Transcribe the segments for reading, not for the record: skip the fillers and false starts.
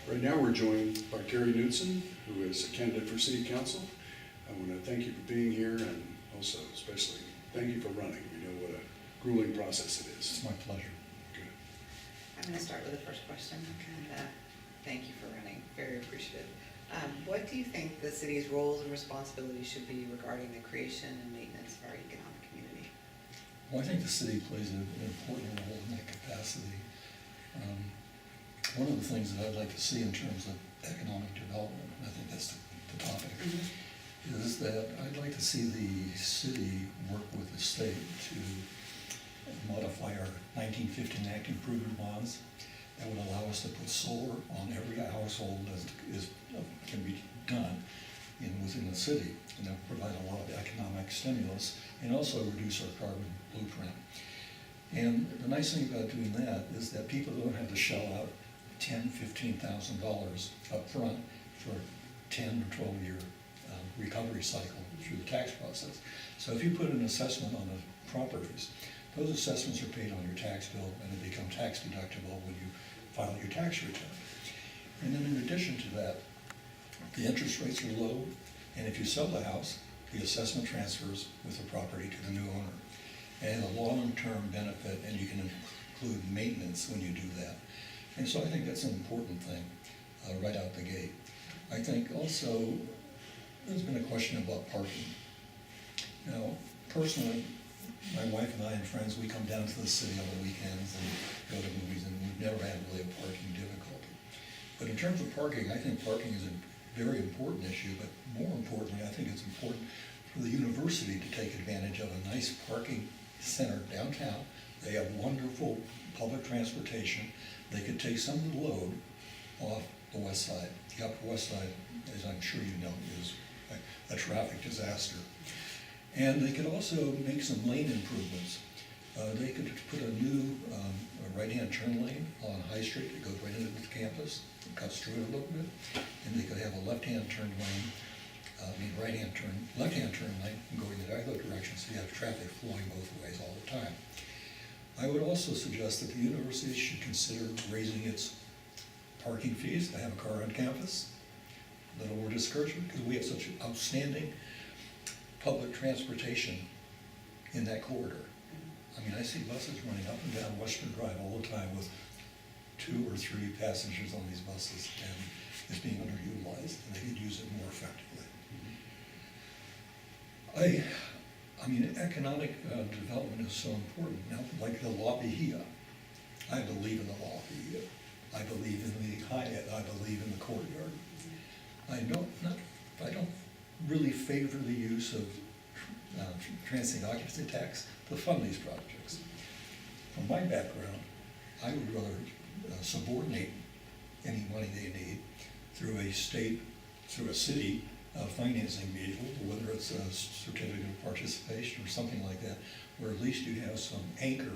Right now, we're joined by Terry Knutson, who is a candidate for City Council. I want to thank you for being here, and also especially thank you for running. We know what a grueling process it is. It's my pleasure. Good. I'm going to start with the first question, and thank you for running, very appreciative. What do you think the city's roles and responsibilities should be regarding the creation and maintenance of our economic community? Well, I think the city plays an important role in that capacity. One of the things that I'd like to see in terms of economic development, and I think that's the topic, is that I'd like to see the city work with the state to modify our 1915 Act improvement bonds that would allow us to put solar on every household that can be done within the city, and that would provide a lot of economic stimulus and also reduce our carbon blueprint. And the nice thing about doing that is that people don't have to shell out $10,000, $15,000 up front for a 10 or 12 year recovery cycle through the tax process. So if you put an assessment on the properties, those assessments are paid on your tax bill and they become tax deductible when you file your tax return. And then in addition to that, the interest rates are low, and if you sell the house, the assessment transfers with the property to the new owner. And a long-term benefit, and you can include maintenance when you do that. And so I think that's an important thing right out the gate. I think also there's been a question about parking. Now, personally, my wife and I and friends, we come down to the city on the weekends and go to movies, and we've never had really a parking difficulty. But in terms of parking, I think parking is a very important issue, but more importantly, I think it's important for the university to take advantage of a nice parking center downtown. They have wonderful public transportation. They could take some of the load off the west side. The upper west side, as I'm sure you know, is a traffic disaster. And they could also make some lane improvements. They could put a new right-hand turn lane on High Street that goes right into the campus, and cuts through it a little bit. And they could have a left-hand turn lane, left-hand turn lane going in either direction, so you have traffic flowing both ways all the time. I would also suggest that the university should consider raising its parking fees to have a car on campus. A little more discouragement, because we have such outstanding public transportation in that corridor. I mean, I see buses running up and down Western Drive all the time with 2 or 3 passengers on these buses, and it's being underutilized, and they could use it more effectively. I mean, economic development is so important. Now, like the La Bahia, I believe in the La Bahia. I believe in the Hyatt. I believe in the courtyard. I don't really favor the use of transient occupancy tax to fund these projects. From my background, I would rather subordinate any money they need through a city financing vehicle, whether it's a certificate of participation or something like that, where at least you have some anchor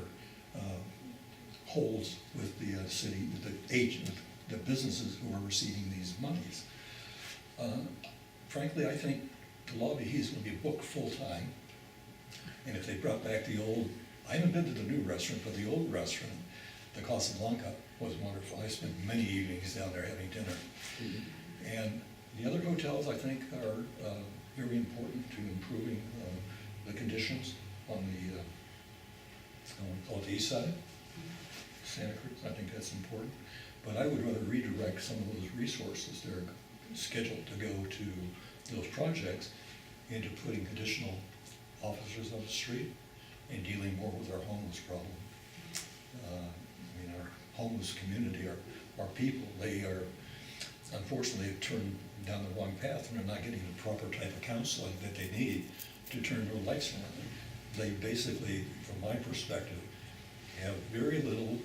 holds with the city, the agent, the businesses who are receiving these monies. Frankly, I think the La Bahia is going to be booked full-time, and if they brought back the old, I haven't been to the new restaurant, but the old restaurant, the Casablanca, was wonderful. I spent many evenings down there having dinner. And the other hotels, I think, are very important to improving the conditions on the east side, Santa Cruz. I think that's important. But I would rather redirect some of those resources that are scheduled to go to those projects into putting additional officers on the street and dealing more with our homeless problem. I mean, our homeless community, our people, they are, unfortunately, have turned down the wrong path, and they're not getting the proper type of counseling that they need to turn their lives around. They basically, from my perspective, have very little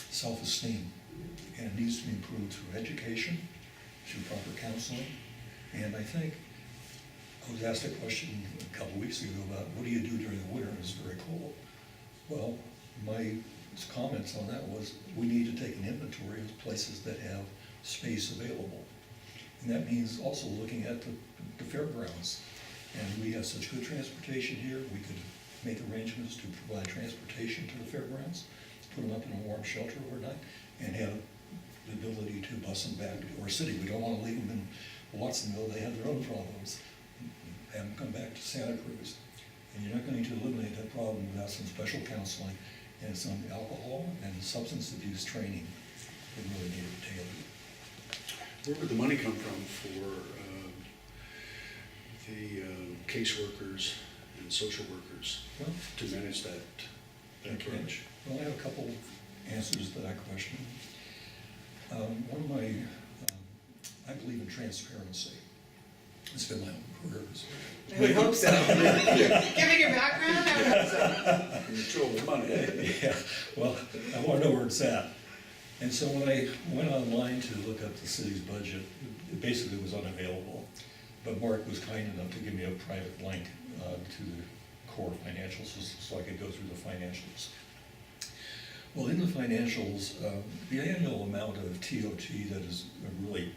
self-esteem, and it needs to be improved through education, through proper counseling. And I think I was asked a question a couple weeks ago about what do you do during the winter when it's very cold. Well, my comments on that was we need to take an inventory of places that have space available. And that means also looking at the fairgrounds. And we have such good transportation here, we could make arrangements to provide transportation to the fairgrounds put them up in a warm shelter overnight, and have the ability to bus them back to our city. We don't want to leave them in Watsonville, they have their own problems. Have them come back to Santa Cruz. And you're not going to eliminate that problem without some special counseling and some alcohol and substance abuse training that really need it tailored. Where would the money come from for the caseworkers and social workers Well, to manage that okay. approach? Well, I have a couple answers to that question. One of my, I believe in transparency. It's been my own career. I would hope so. Given your background, I would hope so. Control the money. Yeah, well, I want to know where it's at. And so when I went online to look up the city's budget, it basically was unavailable. But Mark was kind enough to give me a private link to the core financials so I could go through the financials. Well, in the financials, the annual amount of TOT that is really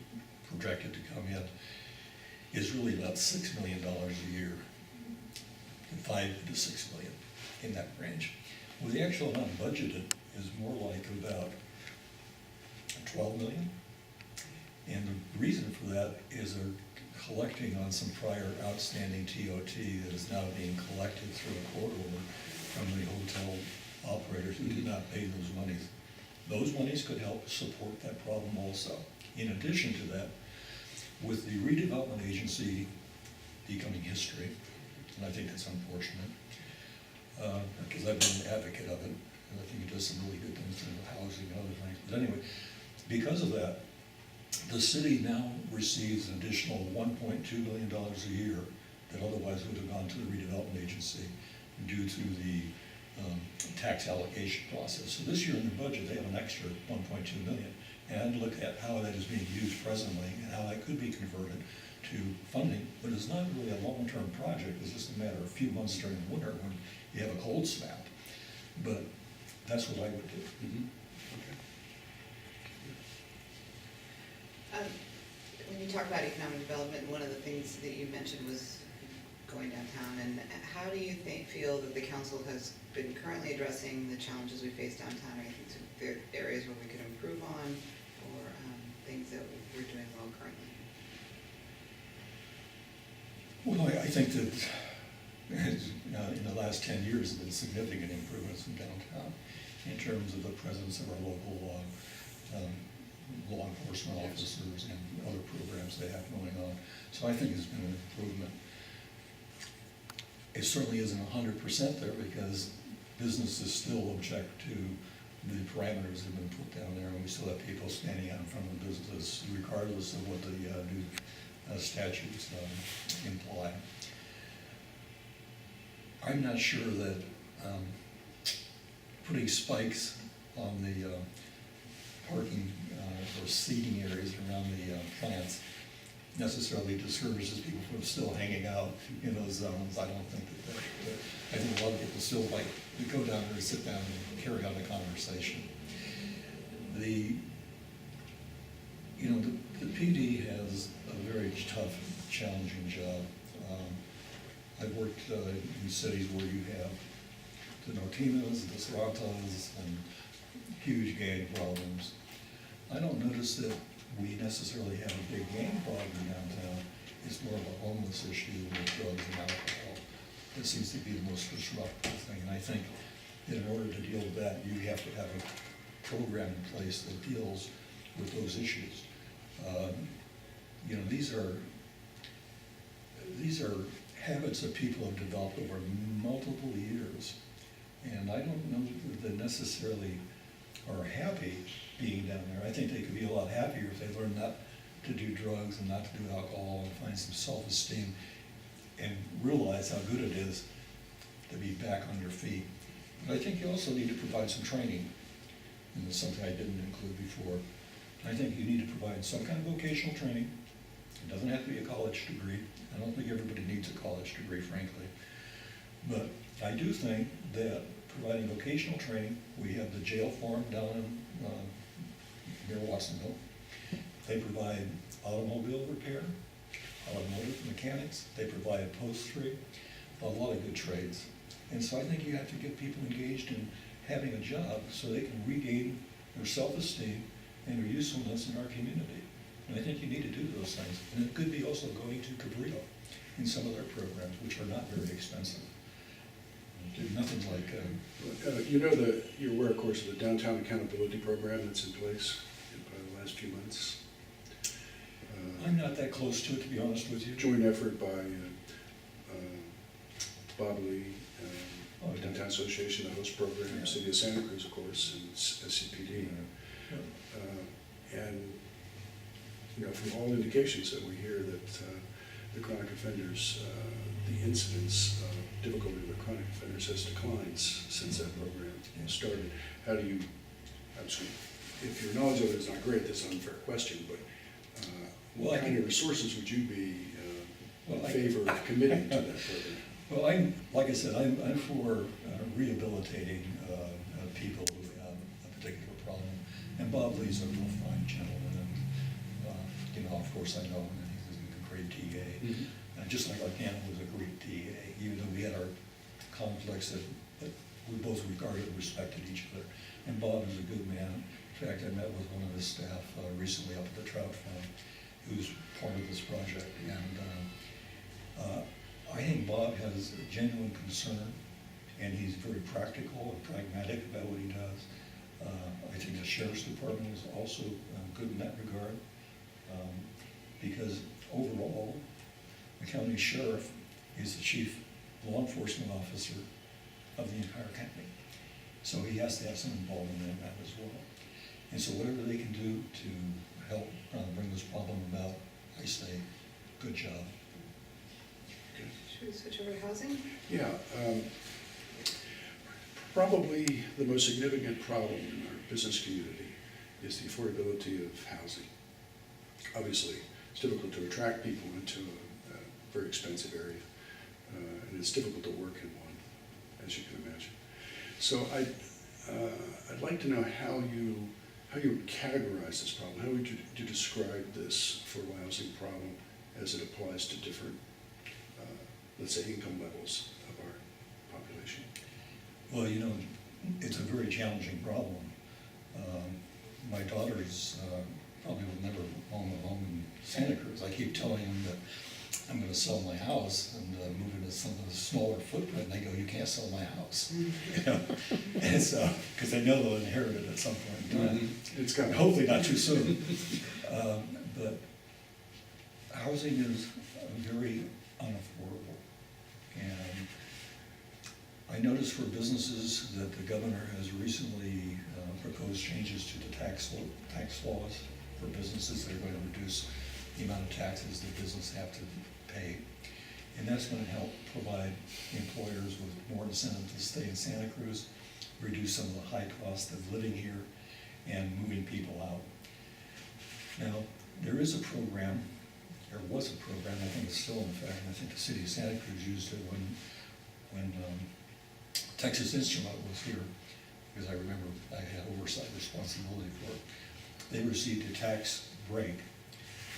projected to come in is really about $6 million a year, 5 to 6 million, in that range. Well, the actual amount budgeted is more like about 12 million. And the reason for that is they're collecting on some prior outstanding TOT that is now being collected through a court order from the hotel operators who did not pay those monies. Those monies could help support that problem also. In addition to that, with the redevelopment agency becoming history, and I think that's unfortunate, because I've been an advocate of it, and I think it does some really good things in housing and other things. But anyway, because of that, the city now receives an additional $1.2 million a year that otherwise would have gone to the redevelopment agency due to the tax allocation process. So this year in the budget, they have an extra $1.2 million. And look at how that is being used presently and how that could be converted to funding. But it's not really a long-term project. It's just a matter of a few months during the winter when you have a cold snap. But that's what I would do. Mm-hmm. Okay. When you talk about economic development, one of the things that you mentioned was going downtown. And how do you feel that the council has been currently addressing the challenges we face downtown? Or you think there are areas where we could improve on, or things that we're doing well currently? Well, I think that in the last 10 years, there have been significant improvements in downtown in terms of the presence of our local law enforcement officers and other programs they have going on. So I think it's been an improvement. It certainly isn't 100% there because businesses still object to the parameters that have been put down there, and we still have people standing out in front of the business regardless of what the new statutes imply. I'm not sure that putting spikes on the parking or seating areas around the plants necessarily discourages people from still hanging out in those zones. I don't think that I think a lot of people still like to go down there and sit down and carry on the conversation. The PD has a very tough, challenging job. I've worked in cities where you have the Nortinas, the Serratos, and huge gang problems. I don't notice that we necessarily have a big gang problem downtown. It's more of a homeless issue with drugs and alcohol. That seems to be the most disruptive thing. And I think that in order to deal with that, you have to have a program in place that deals with those issues. These are habits that people have developed over multiple years. And I don't know that they necessarily are happy being down there. I think they could be a lot happier if they learn not to do drugs and not to do alcohol and find some self-esteem and realize how good it is to be back on your feet. But I think you also need to provide some training, and that's something I didn't include before. I think you need to provide some kind of vocational training. It doesn't have to be a college degree. I don't think everybody needs a college degree, frankly. But I do think that providing vocational training, we have the jail farm down in near Watsonville. They provide automobile repair, automotive mechanics. They provide upholstery, a lot of good trades. And so I think you have to get people engaged in having a job so they can regain their self-esteem and their usefulness in our community. And I think you need to do those things. And it could be also going to Cabrillo in some of their programs, which are not very expensive. Nothing like, You know you're aware, of course, of the downtown accountability program that's in place by the last few months. I'm not that close to it, to be honest with you. Joint effort by Bob Lee, Oh, yeah. Downtown Association, the host program, Yeah. City of Santa Cruz, of course, and SCPD. And, you know, from all indications that we hear that the chronic offenders, the incidence of difficulty with chronic offenders has declined since that program started. How do you, if your knowledge of it is not great, that's an unfair question, but Well, what kind of resources would you be in Well, favor of committing to that program? Well, like I said, I'm for rehabilitating people who have a particular problem. And Bob Lee's a real fine gentleman, and, you know, of course I know him, and he's a great DA. Mm-hmm. Just like Arcana was a great DA, even though we had our conflicts that we both regarded and respected each other. And Bob is a good man. In fact, I met with one of his staff recently up at the Trout Farm, who's part of this project. And I think Bob has a genuine concern, and he's very practical and pragmatic about what he does. I think the Sheriff's Department is also good in that regard, because overall, the county sheriff is the chief law enforcement officer of the entire county. So he has to have some involvement in that as well. And so whatever they can do to help bring this problem about, I say, good job. Should we switch over to housing? Yeah, probably the most significant problem in our business community is the affordability of housing. Obviously, it's difficult to attract people into a very expensive area, and it's difficult to work in one, as you can imagine. So I'd like to know how you would categorize this problem. How would you describe this affordable housing problem as it applies to different, let's say, income levels of our population? Well, you know, it's a very challenging problem. My daughter's probably will never own a home in Santa Cruz. I keep telling them that I'm going to sell my house and move into some of the smaller footprint, and they go, "You can't sell my house." You know? And so, because they know they'll inherit it at some point in time. It's coming. Hopefully not too soon. But housing is very unaffordable. And I noticed for businesses that the governor has recently proposed changes to the tax laws for businesses. They're going to reduce the amount of taxes that businesses have to pay. And that's going to help provide employers with more incentive to stay in Santa Cruz, reduce some of the high cost of living here, and moving people out. Now, there is a program, there was a program, I think it's still in effect, and I think the city of Santa Cruz used it when Texas Instrument was here, because I remember I had oversight responsibility for it. They received a tax break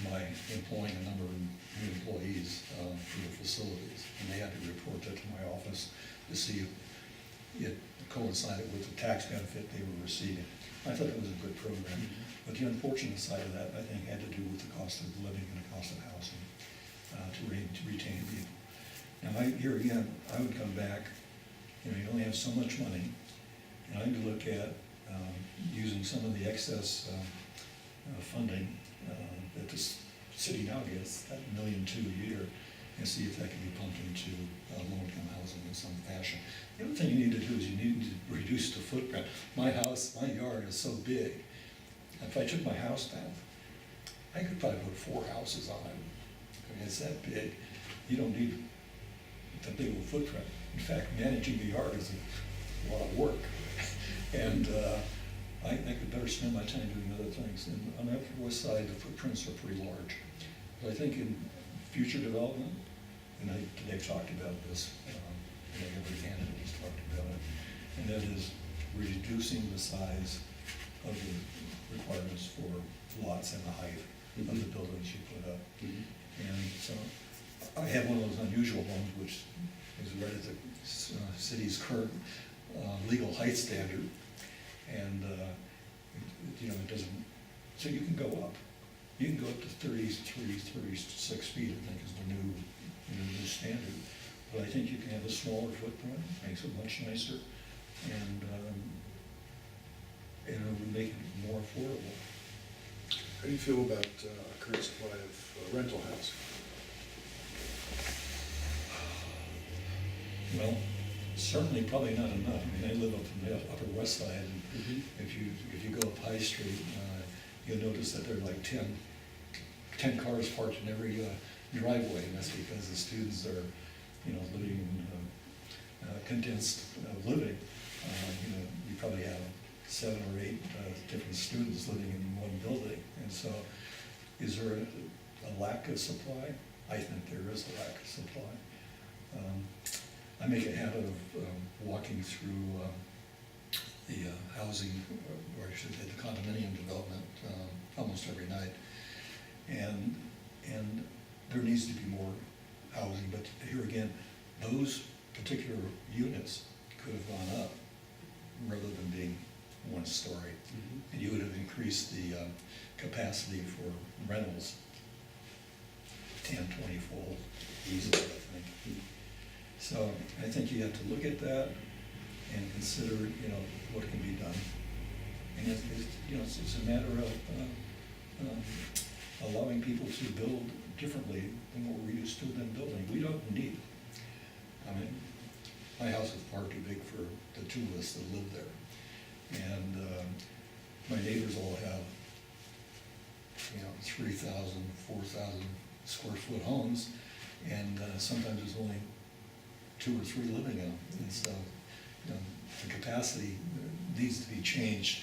by employing a number of new employees for the facilities, and they had to report that to my office to see if it coincided with the tax benefit they were receiving. I thought it was a good program, but the unfortunate side of that, I think, had to do with the cost of living and the cost of housing to retain people. Now, here again, I would come back, you know, you only have so much money, and I would look at using some of the excess funding that the city now gets, that $1.2 million a year, and see if that can be pumped into low-income housing in some fashion. The other thing you need to do is you need to reduce the footprint. My yard is so big. If I took my house down, I could probably put 4 houses on it. I mean, it's that big. You don't need the big of a footprint. In fact, managing the yard is a lot of work. And I could better spend my time doing other things. And on the Upper West Side, the footprints are pretty large. But I think in future development, and they've talked about this, every candidate has talked about it, and that is reducing the size of the requirements for lots and the height of the buildings you put up. And so I have one of those unusual homes, which is right at the city's current legal height standard, and, you know, it doesn't, so you can go up. You can go up to 33, 36 feet, I think is the new standard. But I think you can have a smaller footprint, makes it much nicer, and it would make it more affordable. How do you feel about current supply of rental housing? Well, certainly probably not enough. I mean, I live up in the Upper West Side, and if you go up High Street, you'll notice that there are like 10 cars parked in every driveway, and that's because the students are, you know, living in condensed living. You know, you probably have 7 or 8 different students living in one building, and so is there a lack of supply? I think there is a lack of supply. I make a habit of walking through the housing, or I should say the condominium development, almost every night. And there needs to be more housing, but here again, those particular units could have gone up rather than being one story. And you would have increased the capacity for rentals 10, 20-fold easily, I think. So I think you have to look at that and consider, you know, what can be done. And it's a matter of allowing people to build differently than what we're used to them building. We don't need, I mean, my house is far too big for the 2 of us that live there. And my neighbors all have, you know, 3,000, 4,000 square foot homes, and sometimes there's only 2 or 3 living in them. And so, you know, the capacity needs to be changed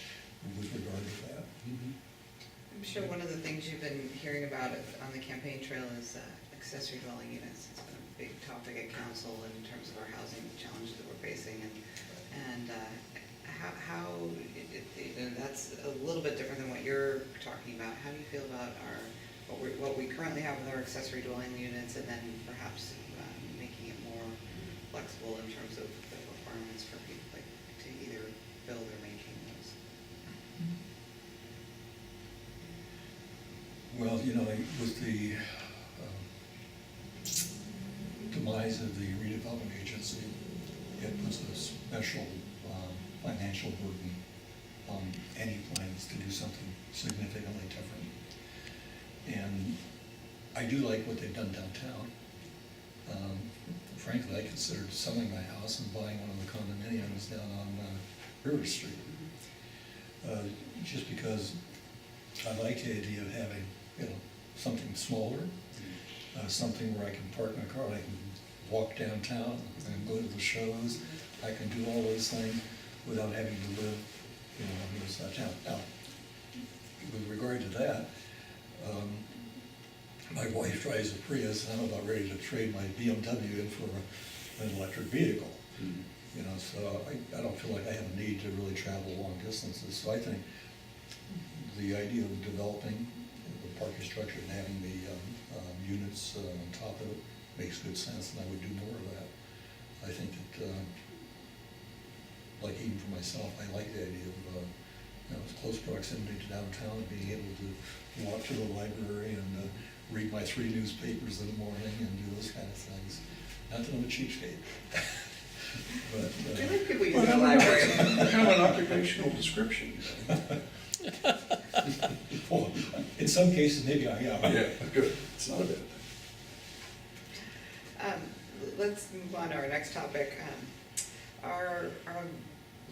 with regard to that. I'm sure one of the things you've been hearing about on the campaign trail is accessory dwelling units. It's been a big topic at council in terms of our housing challenges that we're facing, and that's a little bit different than what you're talking about. How do you feel about what we currently have with our accessory dwelling units, and then perhaps making it more flexible in terms of the requirements for people to either build or maintain those? Well, you know, with the demise of the redevelopment agency, it puts a special financial burden on any plans to do something significantly different. And I do like what they've done downtown. Frankly, I considered selling my house and buying one of the condominiums down on River Street. Just because I like the idea of having, you know, something smaller, something where I can park my car, I can walk downtown and go to the shows. I can do all those things without having to live, you know, on the other side of town. Now, with regard to that, my wife drives a Prius, and I'm about ready to trade my BMW in for an electric vehicle. You know, so I don't feel like I have a need to really travel long distances. So I think the idea of developing the parking structure and having the units on top of it makes good sense, and I would do more of that. I think that, like even for myself, I like the idea of you know, close proximity to downtown, and being able to walk to the library and read my 3 newspapers in the morning and do those kind of things. Not that I'm a cheapskate. But, I like people Well, using the library. Kind of an occupational description. well, in some cases, maybe I am. Yeah, good. It's not a bad thing. Let's move on to our next topic. Our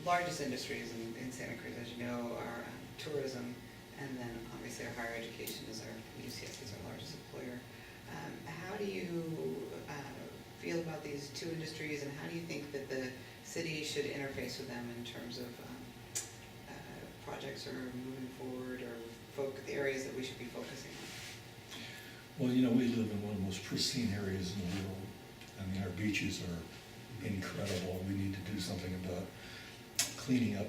largest industries in Santa Cruz, as you know, are tourism, and then obviously our higher education is UCS is our largest employer. How do you feel about these 2 industries, and how do you think that the city should interface with them in terms of projects or moving forward, or the areas that we should be focusing on? Well, you know, we live in one of the most pristine areas in the world. I mean, our beaches are incredible. We need to do something about cleaning up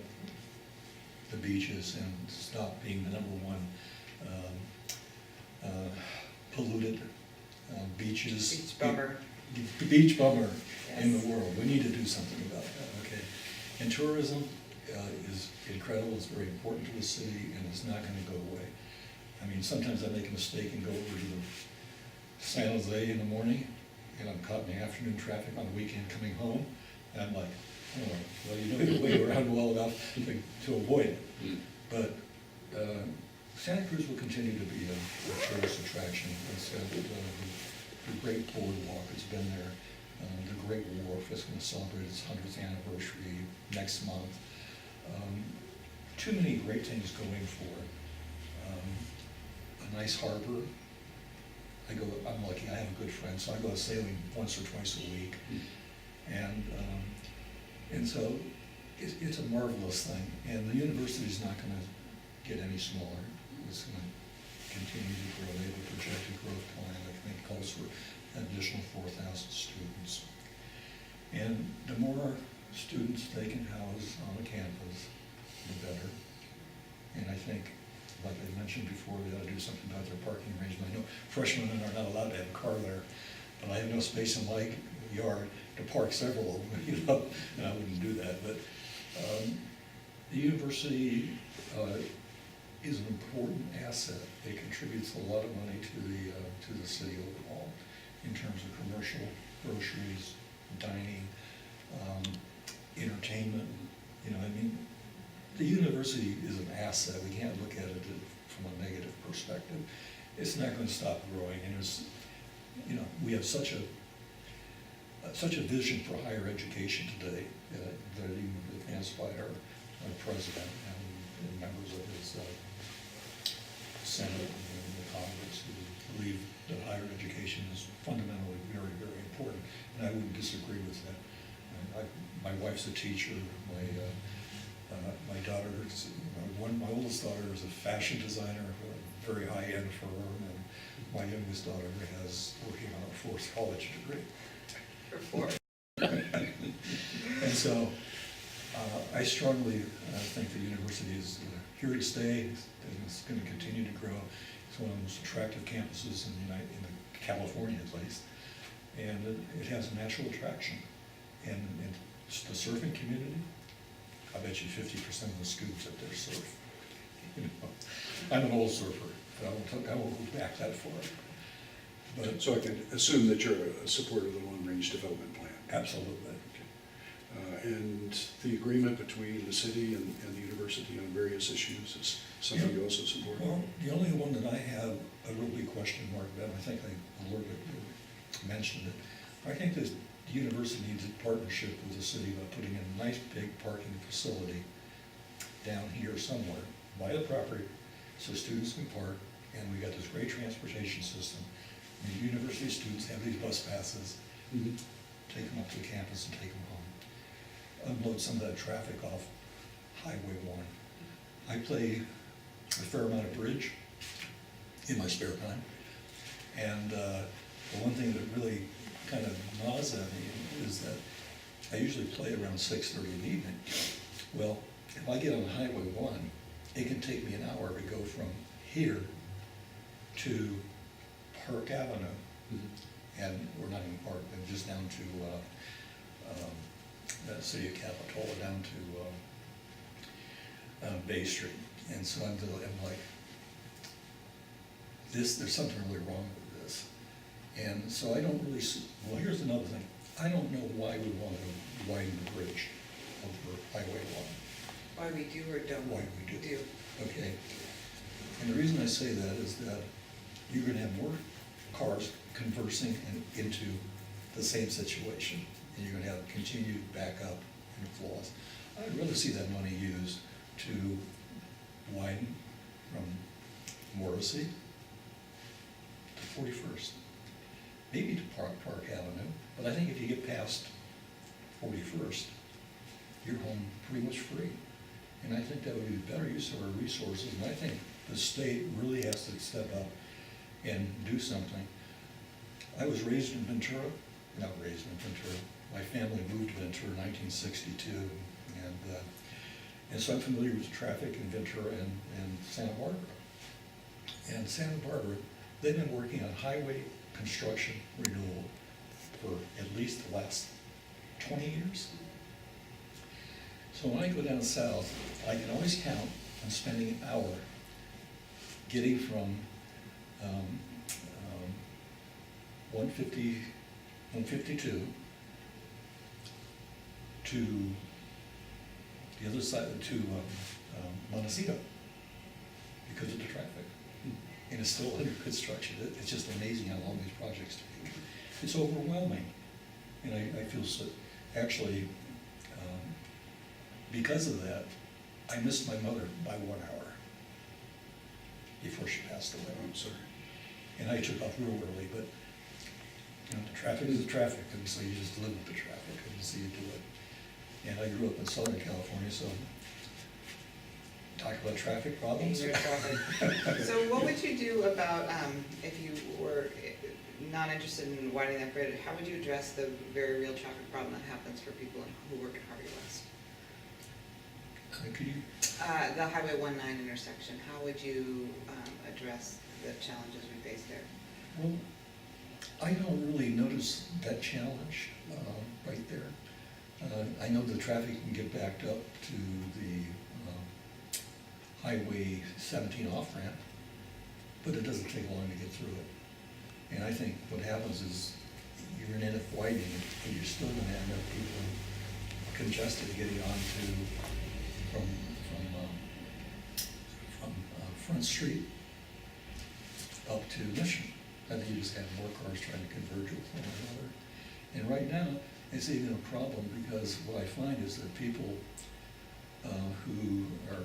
the beaches and stop being the #1 polluted beaches. Beach bummer. Beach bummer in Yes. the world. We need to do something about that, okay? And tourism is incredible, it's very important to the city, and it's not gonna go away. I mean, sometimes I make a mistake and go over to San Jose in the morning, and I'm caught in the afternoon traffic on the weekend coming home, and I'm like, oh, well, you know your way around well enough to avoid it. But Santa Cruz will continue to be a tourist attraction. It's got the Great Boardwalk has been there. The Great Wharf is going to celebrate its 100th anniversary next month. Too many great things going for it. A nice harbor. I'm lucky, I have a good friend, so I go sailing once or twice a week. And so it's a marvelous thing. And the university's not going to get any smaller. It's going to continue to grow. They have a projected growth plan, I think calls for an additional 4,000 students. And the more students they can house on the campus, the better. And I think, like I mentioned before, we ought to do something about their parking arrangement. I know freshmen are not allowed to have a car there, but I have no space in my yard to park several of them, you know, and I wouldn't do that. But the university is an important asset. It contributes a lot of money to the city overall in terms of commercial, groceries, dining, entertainment. You know, I mean, the university is an asset. We can't look at it from a negative perspective. It's not going to stop growing, and it's, you know, we have such a vision for higher education today that even advanced by our president and members of his Senate and the Congress, who believe that higher education is fundamentally very, very important, and I wouldn't disagree with that. My wife's a teacher. My daughter, my oldest daughter is a fashion designer, a very high-end firm, and my youngest daughter is working on her 4th college degree. For 4. And so I strongly think the university is here to stay, and it's going to continue to grow. It's one of the most attractive campuses in California, at least, and it has a natural attraction. And the surfing community, I bet you 50% of the students up there surf. You know, I'm an old surfer, but I won't go back that far. But So I can assume that you're a supporter of the long-range development plan. absolutely. And the agreement between the city and the university on various issues is something you also support? Well, the only one that I have a real big question mark about, I think I a little bit mentioned it, I think that the university needs a partnership with the city by putting in a nice big parking facility down here somewhere by the property so students can park, and we got this great transportation system. And the university students have these bus passes, take them up to the campus and take them home. Unload some of that traffic off Highway 1. I play a fair amount of bridge in my spare time, and the one thing that really kind of gnaws at me is that I usually play around 6:30 in the evening. Well, if I get on Highway 1, it can take me an hour to go from here to Park Avenue, and we're not even Park, but just down to the city of Capitola, down to Bay Street. And so I'm like, there's something really wrong with this. And so I don't really see, well, here's another thing. I don't know why we want to widen the bridge over Highway 1. Why we do or don't? Why we do. Okay. And the reason I say that is that you're going to have more cars conversing into the same situation, and you're going to have continued backup and flaws. I'd rather see that money used to widen from Morrissey to 41st, maybe to Park Avenue, but I think if you get past 41st, you're home pretty much free. And I think that would be better use of our resources, and I think the state really has to step up and do something. I was raised in Ventura, not raised in Ventura. My family moved to Ventura in 1962, and so I'm familiar with the traffic in Ventura and Santa Barbara. And Santa Barbara, they've been working on highway construction renewal for at least the last 20 years. So when I go down south, I can always count on spending an hour getting from 152 to the other side, to Montecito, because of the traffic. And it's still under construction. It's just amazing how long these projects take. It's overwhelming. And I feel so, actually, because of that, I missed my mother by 1 hour before she passed away. I'm sorry. And I took off real early, but, you know, the traffic is the traffic, and so you just live with the traffic, and so you do it. And I grew up in Southern California, so talk about traffic problems. Your traffic. So what would you do about, if you were not interested in widening that bridge, how would you address the very real traffic problem that happens for people who work in Harvey West? Could you, The Highway 19 intersection, how would you address the challenges we face there? well, I don't really notice that challenge right there. I know the traffic can get backed up to the Highway 17 off-ramp, but it doesn't take long to get through it. And I think what happens is you're in it widening, and you're still gonna end up people congested getting onto from Front Street up to Mission. I think you just have more cars trying to converge with one another. And right now, it's even a problem because what I find is that people who are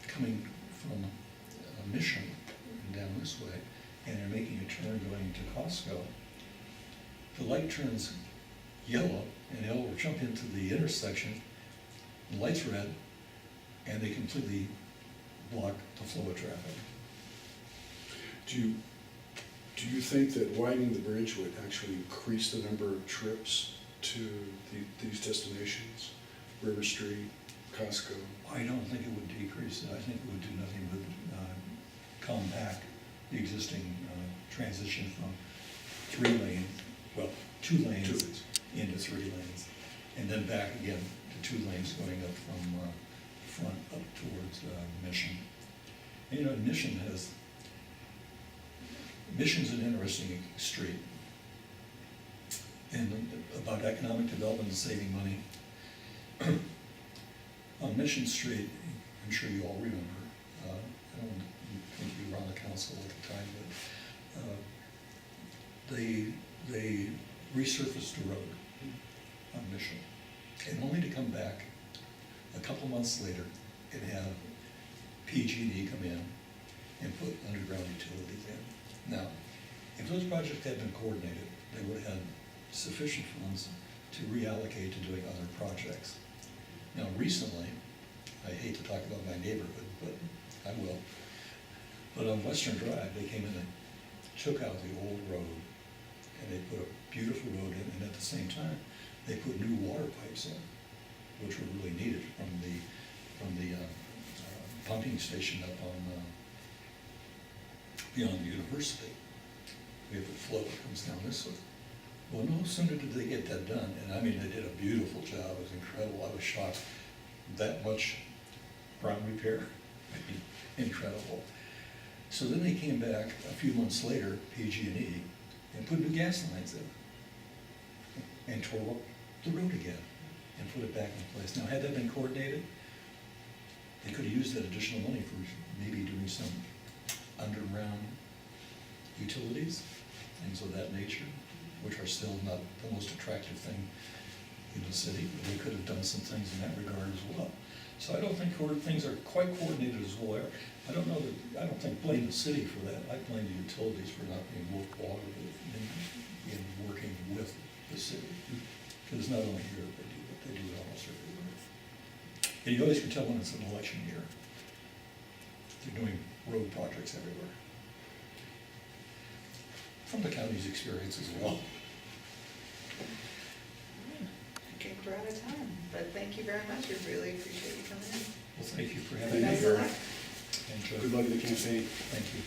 coming from Mission and down this way, and they're making a turn going to Costco, the light turns yellow, and they'll jump into the intersection, the light's red, and they completely block the flow of traffic. Do you think that widening the bridge would actually increase the number of trips to these destinations? River Street, Costco? I don't think it would decrease it. I think it would do nothing but compact the existing transition from 3-lane, well, 2 lanes 2 lanes. into 3 lanes, and then back again to 2 lanes going up from front up towards Mission. And, you know, Mission's an interesting street. And about economic development and saving money. On Mission Street, I'm sure you all remember, I don't think you were on the council at the time, but they resurfaced the road on Mission. And only to come back a couple months later and have PG&E come in and put underground utilities in. Now, if those projects had been coordinated, they would have had sufficient funds to reallocate to doing other projects. Now, recently, I hate to talk about my neighborhood, but I will. But on Western Drive, they came in and took out the old road, and they put a beautiful road in, and at the same time, they put new water pipes in, which were really needed from the pumping station up on beyond the university. We have a flow that comes down this way. Well, no sooner did they get that done, and I mean, they did a beautiful job. It was incredible. I was shocked. That much ground repair, incredible. So then they came back a few months later, PG&E, and put new gas lines in, and tore up the road again, and put it back in place. Now, had that been coordinated, they could have used that additional money for maybe doing some underground utilities, things of that nature, which are still not the most attractive thing in the city, but they could have done some things in that regard as well. So I don't think things are quite coordinated as well. I don't think blame the city for that. I blame the utilities for not being more cooperative in working with the city. Because not only here, they do it almost everywhere. And you always can tell when it's an election year. They're doing road projects everywhere. From the county's experience as well. I think we're out of time, but thank you very much. We really appreciate you coming in. Well, thank you for having me Best here. of luck. Enjoy. Good luck in the campaign. Thank you.